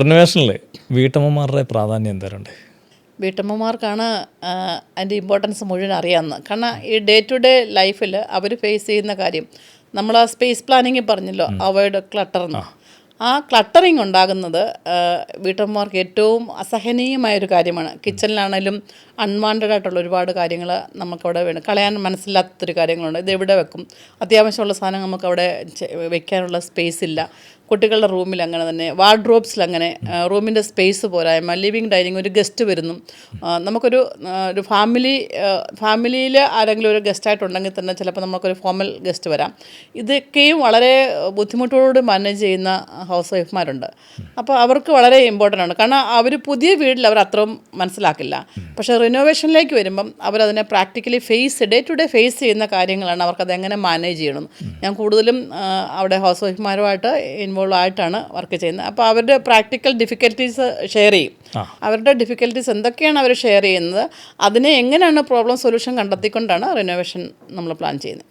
റിനോവേഷനിൽ വീട്ടമ്മമാരുടെ പ്രാധാന്യം എന്തോരുണ്ട്? വീട്ടമ്മമാർക്കാണ് അതിൻ്റെ ഇമ്പോർട്ടൻസ് മുഴുവൻ അറിയാവുന്നത്. കാരണം ഈ ഡേ ടു ഡേ ലൈഫിൽ അവർ ഫേസ് ചെയ്യുന്ന കാര്യം, നമ്മൾ ആ സ്പേസ് പ്ലാനിങ് പറഞ്ഞല്ലോ, അവോയ്ഡ് ക്ലട്ടർ എന്ന്. ആ ക്ലട്ടറിങ് ഉണ്ടാകുന്നത് വീട്ടമ്മമാർക്ക് ഏറ്റവും അസഹനീയമായൊരു കാര്യമാണ്. കിച്ചണിലാണേലും അൺവാണ്ടഡ് ആയിട്ടുള്ള ഒരുപാട് കാര്യങ്ങൾ നമുക്കവിടെ വേണം, കളയാൻ മനസ്സിലാത്തൊരു കാര്യങ്ങളുണ്ട്. ഇതെവിടെ വെക്കും? അത്യാവശ്യമുള്ള സാധനം നമുക്കവിടെ വെക്കാനുള്ള സ്പേസ് ഇല്ല. കുട്ടികളുടെ റൂമിൽ അങ്ങനെ തന്നെ, വാർഡ്രോബ്സിൽ അങ്ങനെ, റൂമിൻ്റെ സ്പേസ് പോരായ്മ, ലിവിങ് ഡൈനിങ്, ഒരു ഗസ്റ്റ് വരുന്നു, നമുക്കൊരു ഫാമിലിയിൽ ആരെങ്കിലും ഒരു ഗസ്റ്റായിട്ടുണ്ടെങ്കിൽ തന്നെ ചിലപ്പോൾ നമുക്കൊരു ഫോമൽ ഗസ്റ്റ് വരാം. ഇതൊക്കെയും വളരെ ബുദ്ധിമുട്ടോട് മാനേജ് ചെയ്യുന്ന ഹൗസ് വൈഫ്മാരുണ്ട്. അപ്പോൾ അവർക്ക് വളരെ ഇമ്പോർട്ടൻ്റ് ആണ്. കാരണം അവർ പുതിയ വീട്ടിൽ അവർ അത്രയും മനസ്സിലാക്കില്ല. പക്ഷേ റിനോവേഷനിലേക്ക് വരുമ്പം അവരതിനെ practically day to day face ചെയ്യുന്ന കാര്യങ്ങളാണ്, അവർക്കത് എങ്ങനെ മാനേജ് ചെയ്യണം. ഞാൻ കൂടുതലും അവിടെ ഹൗസ് വൈഫ്മാരുമായിട്ട് ഇൻവോൾവ് ആയിട്ടാണ് വർക്ക് ചെയ്യുന്നത്. അപ്പോൾ അവരുടെ പ്രാക്ടിക്കൽ ഡിഫിക്കൽട്ടീസ് ഷെയർ ചെയ്യും. അവരുടെ ഡിഫിക്കൽട്ടീസ് എന്തൊക്കെയാണ് അവർ ഷെയർ ചെയ്യുന്നത്, അതിനെ എങ്ങനെയാണ് പ്രോബ്ലം സൊല്യൂഷൻ കണ്ടെത്തിക്കൊണ്ടാണ് റിനോവേഷൻ നമ്മൾ പ്ലാൻ ചെയ്യുന്നത്.